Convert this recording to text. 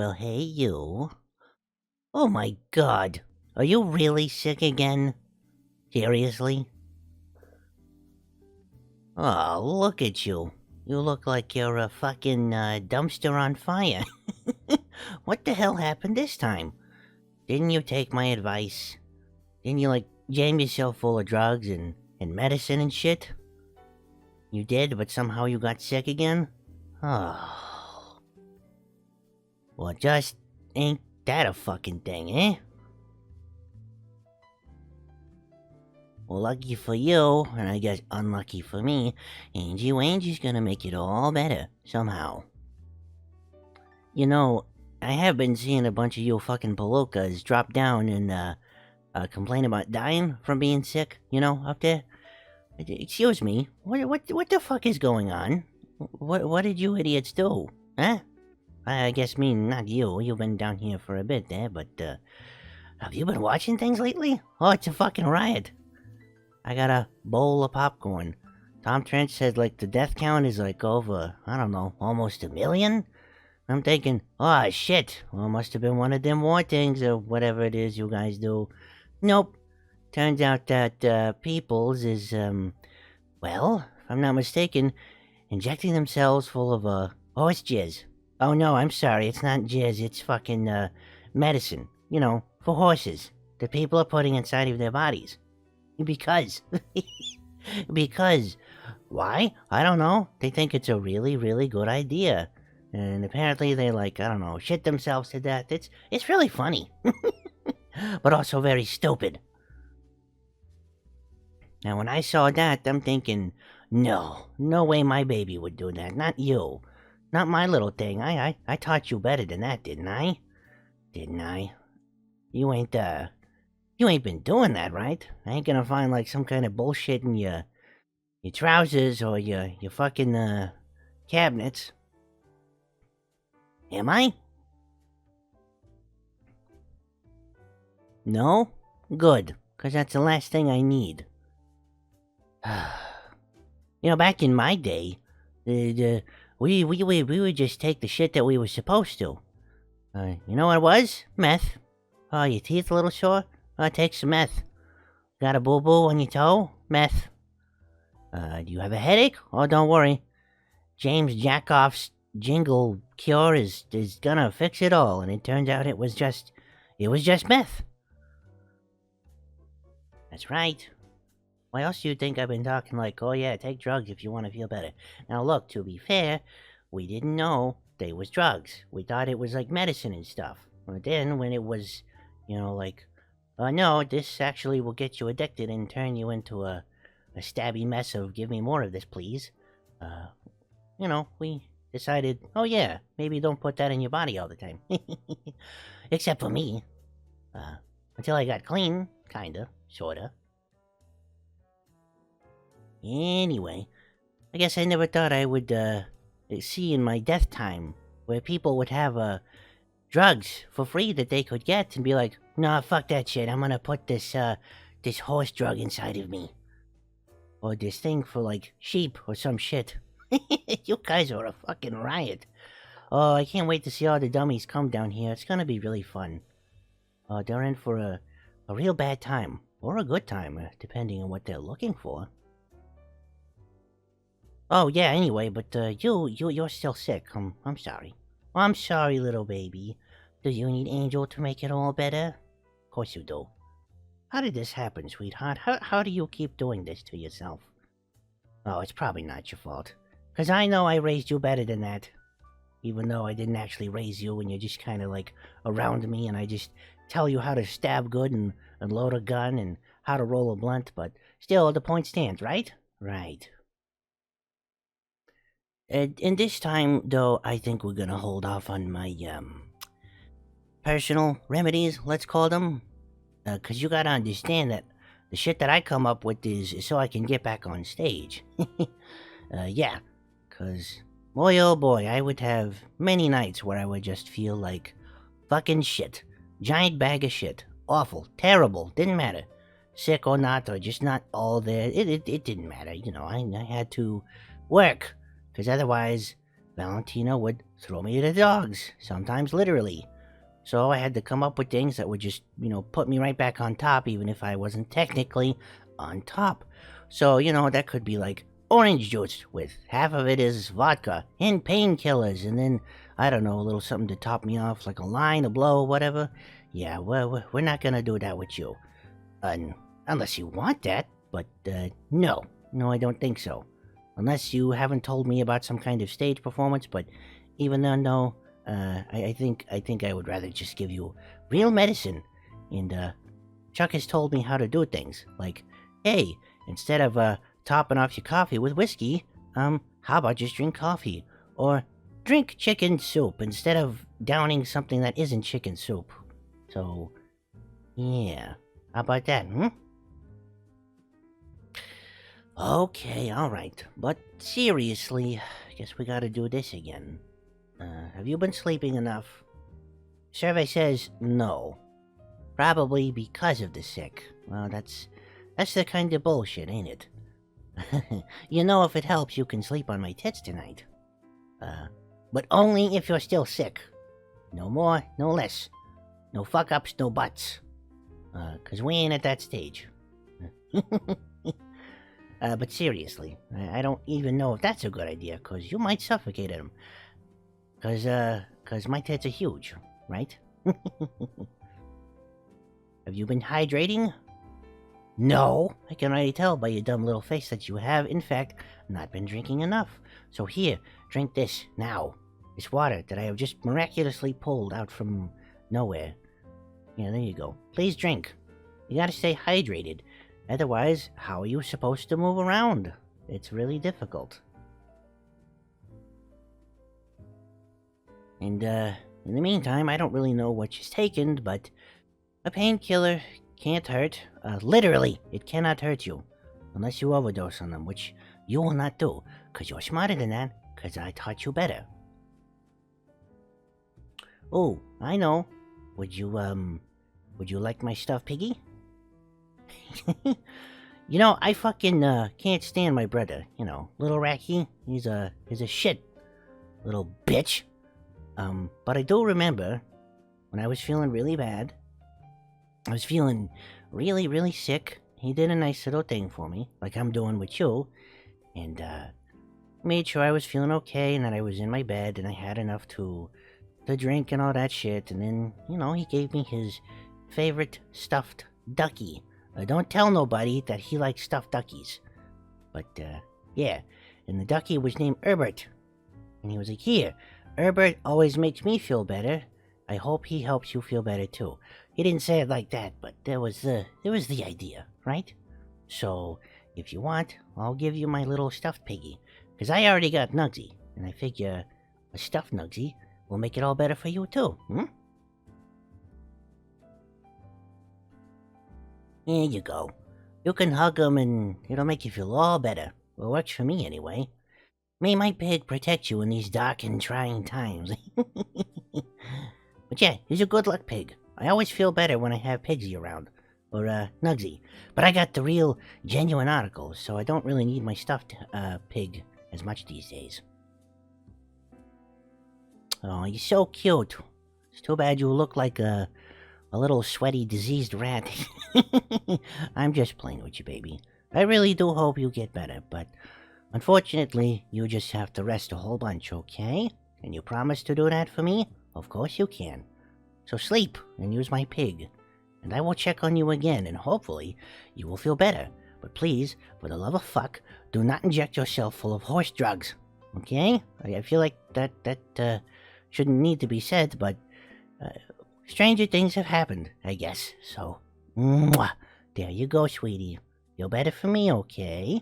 Well, hey, you. Oh my god. Are you really sick again? Seriously? Oh, look at you. You look like you're a fucking dumpster on fire. What the hell happened this time? Didn't you take my advice? Didn't you, jam yourself full of drugs and medicine and shit? You did, but somehow you got sick again? Oh. Well, just ain't that a fucking thing, eh? Well, lucky for you, and I guess unlucky for me, Angie's gonna make it all better, somehow. You know, I have been seeing a bunch of you fucking palookas drop down and, complain about dying from being sick, up there. Excuse me, what the fuck is going on? What did you idiots do? Huh? I guess me, not you. You've been down here for a bit there, but, have you been watching things lately? Oh, it's a fucking riot. I got a bowl of popcorn. Tom Trench said, the death count is, over, I don't know, almost 1,000,000? I'm thinking, oh, shit. Well, must have been one of them war things or whatever it is you guys do. Nope. Turns out that, Peoples is, well, if I'm not mistaken, injecting themselves full of, horse jizz. Oh, no, I'm sorry. It's not jizz. It's fucking, medicine. For horses. That people are putting inside of their bodies. Because. Because. Why? I don't know. They think it's a really, really good idea. And apparently they, I don't know, shit themselves to death. It's really funny. But also very stupid. Now, when I saw that, I'm thinking, no way my baby would do that. Not you. Not my little thing. I taught you better than that, didn't I? Didn't I? You ain't been doing that, right? I ain't gonna find, some kind of bullshit in your trousers or your fucking, cabinets. Am I? No? Good, because that's the last thing I need. Back in my day, we would just take the shit that we were supposed to. You know what it was? Meth. Oh, your teeth a little sore? Take some meth. Got a boo-boo on your toe? Meth. Do you have a headache? Oh, don't worry. James Jackoff's jingle cure is gonna fix it all, and it turns out it was just meth. That's right. Why else do you think I've been talking oh yeah, take drugs if you want to feel better? Now look, to be fair, we didn't know they was drugs. We thought it was medicine and stuff. But then when it was, no, this actually will get you addicted and turn you into a stabby mess of give me more of this, please. We decided, oh yeah, maybe don't put that in your body all the time. Except for me. Until I got clean, kinda, sorta. Anyway, I guess I never thought I would, see in my death time where people would have, drugs for free that they could get and be like, nah, fuck that shit, I'm gonna put this horse drug inside of me. Or this thing for, sheep or some shit. You guys are a fucking riot. Oh, I can't wait to see all the dummies come down here. It's gonna be really fun. They're in for a real bad time. Or a good time, depending on what they're looking for. Oh, yeah, anyway, but, you're still sick. I'm sorry. I'm sorry, little baby. Do you need Angel to make it all better? Of course you do. How did this happen, sweetheart? How do you keep doing this to yourself? Oh, it's probably not your fault. 'Cause I know I raised you better than that. Even though I didn't actually raise you and you're just kinda around me and I just tell you how to stab good and load a gun and how to roll a blunt, but still, the point stands, right? Right. And this time, though, I think we're gonna hold off on my, personal remedies, let's call them. 'Cause you gotta understand that the shit that I come up with is so I can get back on stage. Yeah. 'Cause, boy oh boy, I would have many nights where I would just feel like fucking shit. Giant bag of shit. Awful. Terrible. Didn't matter. Sick or not, or just not all there. It didn't matter. I had to work. 'Cause otherwise, Valentina would throw me to the dogs, sometimes literally. So I had to come up with things that would just, put me right back on top, even if I wasn't technically on top. So, that could be like orange juice with half of it is vodka and painkillers, and then, I don't know, a little something to top me off, like a line, a blow, whatever. Yeah, well, we're not gonna do that with you. Unless you want that, but, no. No, I don't think so. Unless you haven't told me about some kind of stage performance, but even then, no, I think I would rather just give you real medicine. And Chuck has told me how to do things. Like, hey, instead of topping off your coffee with whiskey, how about just drink coffee? Or drink chicken soup instead of downing something that isn't chicken soup. So, yeah. How about that, hmm? Okay, alright. But seriously, I guess we gotta do this again. Have you been sleeping enough? Survey says no. Probably because of the sick. Well, that's the kind of bullshit, ain't it? If it helps, you can sleep on my tits tonight. But only if you're still sick. No more, no less. No fuck-ups, no buts. 'Cause we ain't at that stage. But seriously, I don't even know if that's a good idea, 'cause you might suffocate him. 'Cause my tits are huge, right? Have you been hydrating? No, I can already tell by your dumb little face that you have, in fact, not been drinking enough. So here, drink this, now. This water that I have just miraculously pulled out from nowhere. Yeah, there you go. Please drink. You gotta stay hydrated. Otherwise, how are you supposed to move around? It's really difficult. And, in the meantime, I don't really know what she's taken, but a painkiller can't hurt. Literally, it cannot hurt you. Unless you overdose on them, which you will not do, 'cause you're smarter than that, 'cause I taught you better. Oh, I know. Would you like my stuffed piggy? I fucking, can't stand my brother, little Racky. He's a shit little bitch. But I do remember when I was feeling really bad, I was feeling really, really sick. He did a nice little thing for me, like I'm doing with you, and, made sure I was feeling okay and that I was in my bed and I had enough to drink and all that shit, and then, he gave me his favorite stuffed ducky. Don't tell nobody that he likes stuffed duckies. But, yeah, and the ducky was named Herbert. And he was like, here, Herbert always makes me feel better. I hope he helps you feel better too. He didn't say it like that, but there was the idea, right? So, if you want, I'll give you my little stuffed piggy. 'Cause I already got Nugsy, and I figure a stuffed Nugsy will make it all better for you too, hmm? Here you go. You can hug him and it'll make you feel all better. Well, it works for me anyway. May my pig protect you in these dark and trying times. But yeah, he's a good luck pig. I always feel better when I have Pigsy around. Or, Nugsy. But I got the real, genuine articles, so I don't really need my stuffed, pig as much these days. Oh, you're so cute. It's too bad you look like a little sweaty, diseased rat. I'm just playing with you, baby. I really do hope you get better, but unfortunately, you just have to rest a whole bunch, okay? Can you promise to do that for me? Of course you can. So sleep and use my pig, and I will check on you again, and hopefully you will feel better. But please, for the love of fuck, do not inject yourself full of horse drugs, okay? I feel like that shouldn't need to be said, but stranger things have happened, I guess. So, mwah, there you go, sweetie. Feel better for me, okay?